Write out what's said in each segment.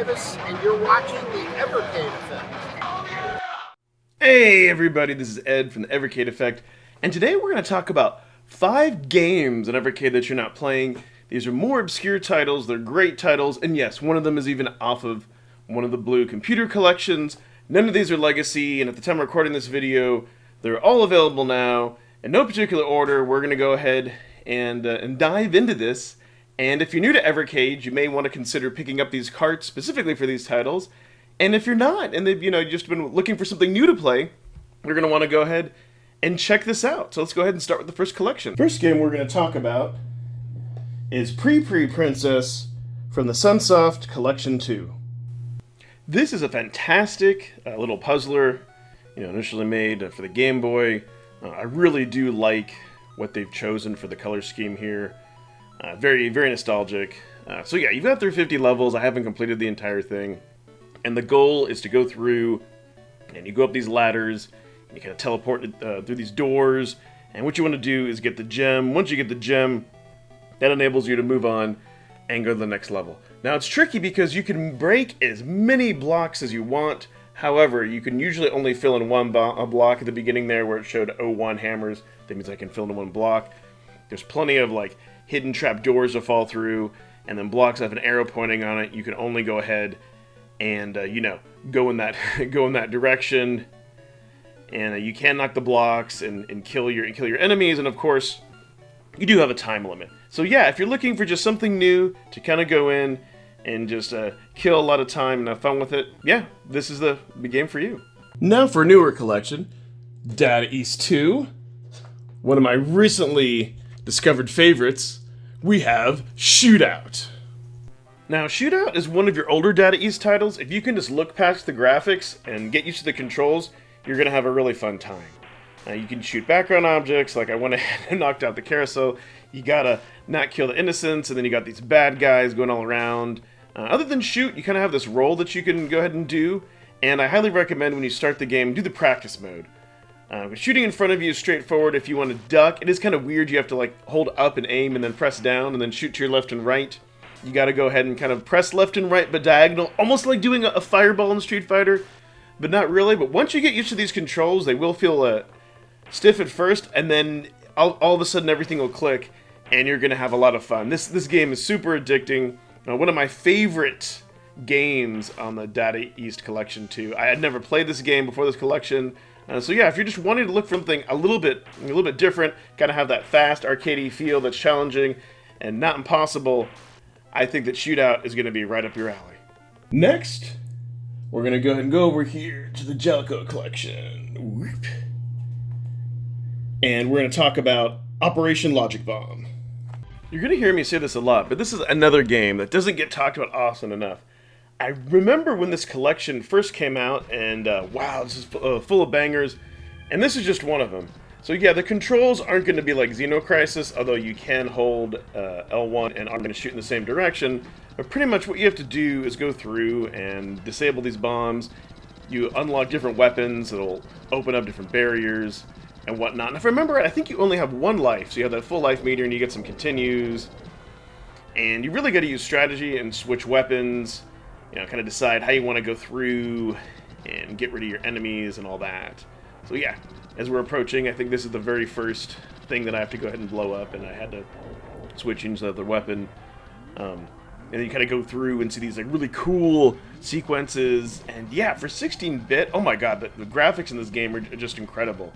Travis, and you're watching the Evercade Effect. Hey everybody, this is Ed from the Evercade Effect, and today we're going to talk about 5 games in Evercade that you're not playing. These are more obscure titles, they're great titles, and yes, one of them is even off of one of the blue computer collections. None of these are legacy, and at the time of recording this video, they're all available now. In no particular order, we're going to go ahead and dive into this. And if you're new to Evercade, you may want to consider picking up these carts specifically for these titles. And if you're not, and they've just been looking for something new to play, you're going to want to go ahead and check this out. So let's go ahead and start with the first collection. First game we're going to talk about is Princess from the Sunsoft Collection 2. This is a fantastic little puzzler, initially made for the Game Boy. I really do like what they've chosen for the color scheme here. Very, very nostalgic. So yeah, you've got through 50 levels. I haven't completed the entire thing. And the goal is to go through, and you go up these ladders, and you kind of teleport through these doors, and what you want to do is get the gem. Once you get the gem, that enables you to move on and go to the next level. Now it's tricky because you can break as many blocks as you want. However, you can usually only fill in one block at the beginning there where it showed 01 hammers. That means I can fill in one block. There's plenty of hidden trap doors to fall through, and then blocks have an arrow pointing on it. You can only go ahead and go in that direction, and you can knock the blocks and kill your enemies. And of course, you do have a time limit. So yeah, if you're looking for just something new to kind of go in and just kill a lot of time and have fun with it, yeah, this is the game for you. Now for a newer collection, Data East 2, one of my recently discovered favorites. We have Shootout. Now, Shootout is one of your older Data East titles. If you can just look past the graphics and get used to the controls, you're going to have a really fun time. You can shoot background objects, like I went ahead and knocked out the carousel. You gotta not kill the innocents, and then you got these bad guys going all around. Other than shoot, you kind of have this roll that you can go ahead and do, and I highly recommend when you start the game, do the practice mode. Shooting in front of you is straightforward. If you want to duck, it is kind of weird. You have to hold up and aim and then press down and then shoot to your left and right. You got to go ahead and kind of press left and right but diagonal, almost like doing a fireball in Street Fighter, but not really. But once you get used to these controls, they will feel stiff at first, and then all of a sudden everything will click, and you're going to have a lot of fun. This game is super addicting. One of my favorite games on the Data East Collection 2. I had never played this game before this collection. So yeah, if you're just wanting to look for something a little bit different, kind of have that fast, arcadey feel that's challenging and not impossible, I think that Shootout is going to be right up your alley. Next, we're going to go ahead and go over here to the Genejoke collection. Whoop. And we're going to talk about Operation Logic Bomb. You're going to hear me say this a lot, but this is another game that doesn't get talked about often enough. I remember when this collection first came out, and wow, this is full of bangers, and this is just one of them. So yeah, the controls aren't going to be like Xenocrisis, although you can hold L1 and are going to shoot in the same direction. But pretty much what you have to do is go through and disable these bombs. You unlock different weapons that'll open up different barriers and whatnot. And if I remember right, I think you only have 1 life, so you have that full life meter and you get some continues. And you really got to use strategy and switch weapons, kind of decide how you want to go through and get rid of your enemies and all that. So yeah, as we're approaching, I think this is the very first thing that I have to go ahead and blow up, and I had to switch into another weapon. And then you kind of go through and see these really cool sequences, and yeah, for 16-bit, oh my god, the graphics in this game are just incredible.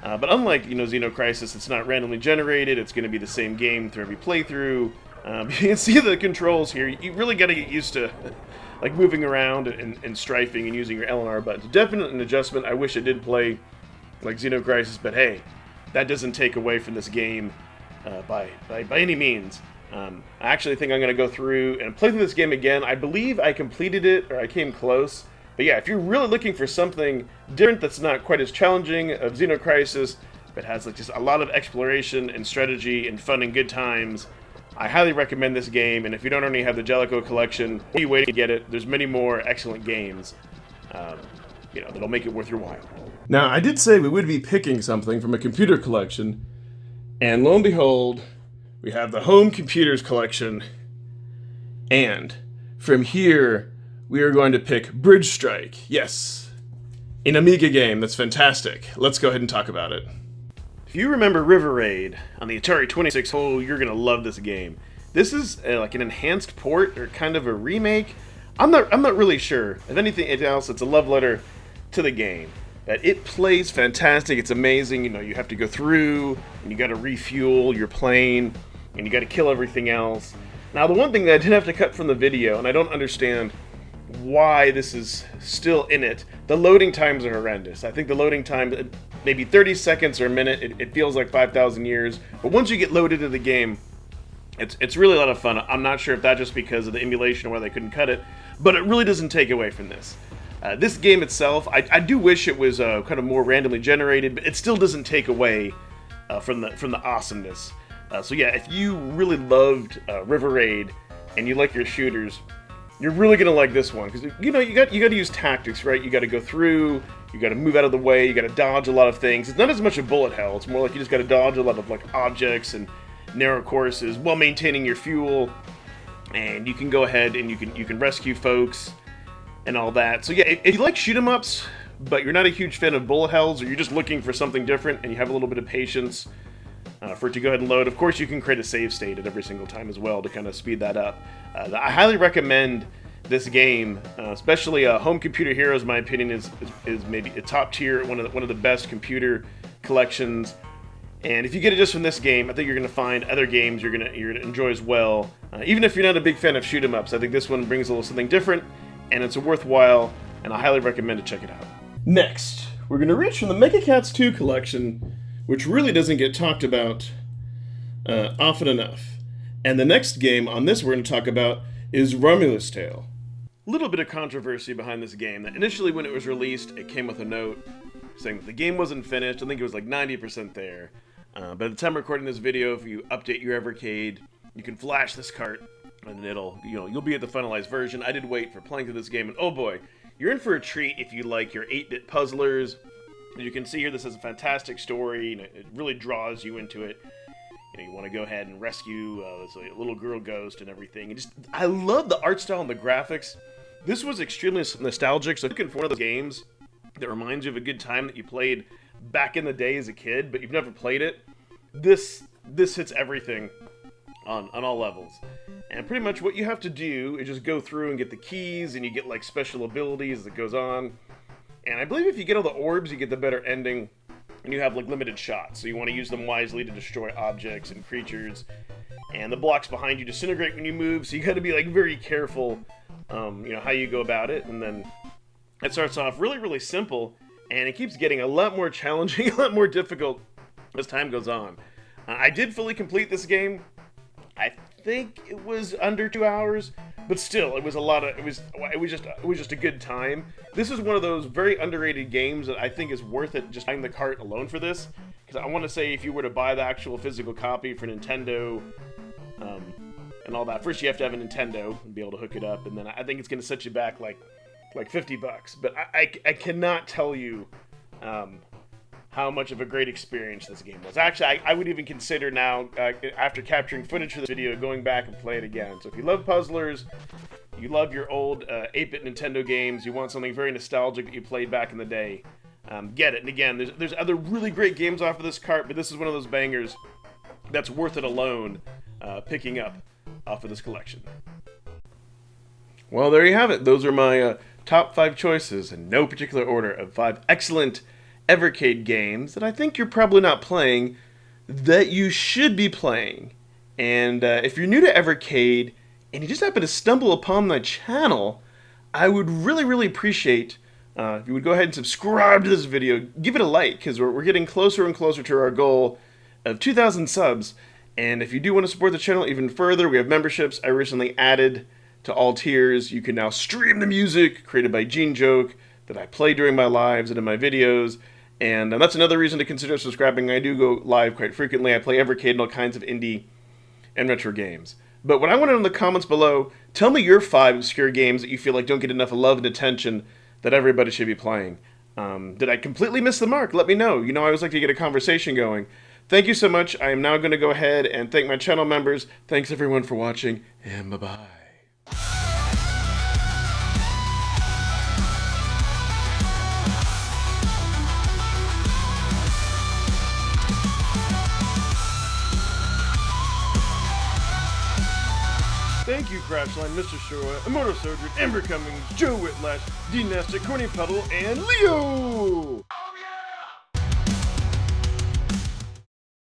But unlike, Xenocrisis, it's not randomly generated. It's going to be the same game through every playthrough. You can see the controls here. You really got to get used to moving around and strafing and using your L and R buttons. Definitely an adjustment. I wish I did play like Xenocrisis, but hey, that doesn't take away from this game by any means. I actually think I'm going to go through and play through this game again. I believe I completed it, or I came close. But yeah, if you're really looking for something different that's not quite as challenging of Xenocrisis, but has just a lot of exploration and strategy and fun and good times, I highly recommend this game. And if you don't already have the Genejoke collection, what are you waiting to get it? There's many more excellent games, that'll make it worth your while. Now, I did say we would be picking something from a computer collection, and lo and behold, we have the Home Computers collection, and from here, we are going to pick Bridge Strike. Yes, an Amiga game that's fantastic. Let's go ahead and talk about it. If you remember River Raid on the Atari 26, oh, you're going to love this game. This is like an enhanced port or kind of a remake. I'm not really sure. If anything else, it's a love letter to the game. It plays fantastic. It's amazing. You know, you have to go through and you got to refuel your plane and you got to kill everything else. Now, the one thing that I did have to cut from the video, and I don't understand why this is still in it, the loading times are horrendous. I think the loading time, maybe 30 seconds or a minute, it feels like 5,000 years. But once you get loaded into the game, it's really a lot of fun. I'm not sure if that's just because of the emulation or why they couldn't cut it, but it really doesn't take away from this. This game itself, I do wish it was kind of more randomly generated, but it still doesn't take away from the awesomeness. So yeah, if you really loved River Raid and you like your shooters, you're really gonna like this one because you got to use tactics, right? You got to go through, you got to move out of the way, you got to dodge a lot of things. It's not as much a bullet hell; it's more like you just got to dodge a lot of like objects and narrow courses while maintaining your fuel. And you can go ahead and you can rescue folks and all that. So yeah, if you like shoot 'em ups, but you're not a huge fan of bullet hells, or you're just looking for something different and you have a little bit of patience for it to go ahead and load, of course you can create a save state at every single time as well to kind of speed that up. I highly recommend this game, especially Home Computer Heroes. In my opinion, is maybe a top tier, one of the best computer collections. And if you get it just from this game, I think you're going to find other games you're gonna enjoy as well. Even if you're not a big fan of shoot 'em ups, I think this one brings a little something different, and it's a worthwhile, and I highly recommend to check it out. Next, we're going to reach from the Mecha Cats 2 collection, which really doesn't get talked about often enough. And the next game on this we're going to talk about is Romulus Tale. A little bit of controversy behind this game. That initially, when it was released, it came with a note saying that the game wasn't finished. I think it was like 90% there. But at the time of recording this video, if you update your Evercade, you can flash this cart, and you'll be at the finalized version. I did wait for playing through this game, and oh boy, you're in for a treat if you like your 8-bit puzzlers. As you can see here, this has a fantastic story, and it really draws you into it. You want to go ahead and rescue this little girl ghost and everything. I love the art style and the graphics. This was extremely nostalgic, so looking for one of those games that reminds you of a good time that you played back in the day as a kid, but you've never played it. This hits everything on all levels. And pretty much what you have to do is just go through and get the keys, and you get like special abilities that goes on. And I believe if you get all the orbs, you get the better ending, and you have like limited shots. So you want to use them wisely to destroy objects and creatures. And the blocks behind you disintegrate when you move, so you got to be like very careful, how you go about it. And then it starts off really, really simple, and it keeps getting a lot more challenging, a lot more difficult as time goes on. I did fully complete this game. I think it was under 2 hours, but still, it was just a good time. This is one of those very underrated games that I think is worth it just buying the cart alone for this. Because I want to say if you were to buy the actual physical copy for Nintendo, and all that, first you have to have a Nintendo and be able to hook it up, and then I think it's going to set you back like $50. But I cannot tell you how much of a great experience this game was. Actually, I would even consider now, after capturing footage for this video, going back and play it again. So if you love puzzlers, you love your old 8-bit Nintendo games, you want something very nostalgic that you played back in the day, get it. And again, there's other really great games off of this cart, but this is one of those bangers that's worth it alone, picking up off of this collection. Well, there you have it. Those are my top 5 choices, in no particular order, of 5 excellent Evercade games that I think you're probably not playing that you should be playing. And if you're new to Evercade and you just happen to stumble upon my channel, I would really, really appreciate if you would go ahead and subscribe to this video. Give it a like, because we're getting closer and closer to our goal of 2,000 subs. And if you do want to support the channel even further, we have memberships I recently added to all tiers. You can now stream the music created by Genejoke that I play during my lives and in my videos. And that's another reason to consider subscribing. I do go live quite frequently. I play Evercade and all kinds of indie and retro games. But what I want to know in the comments below, tell me your 5 obscure games that you feel like don't get enough love and attention that everybody should be playing. Did I completely miss the mark? Let me know. I always like to get a conversation going. Thank you so much. I am now going to go ahead and thank my channel members. Thanks everyone for watching, and bye-bye. Thank you, Crashline, Mr. Showa, Immortal Surgeon, Amber Cummings, Joe Whitlash, D Nestor, Corny Puddle, and Leo!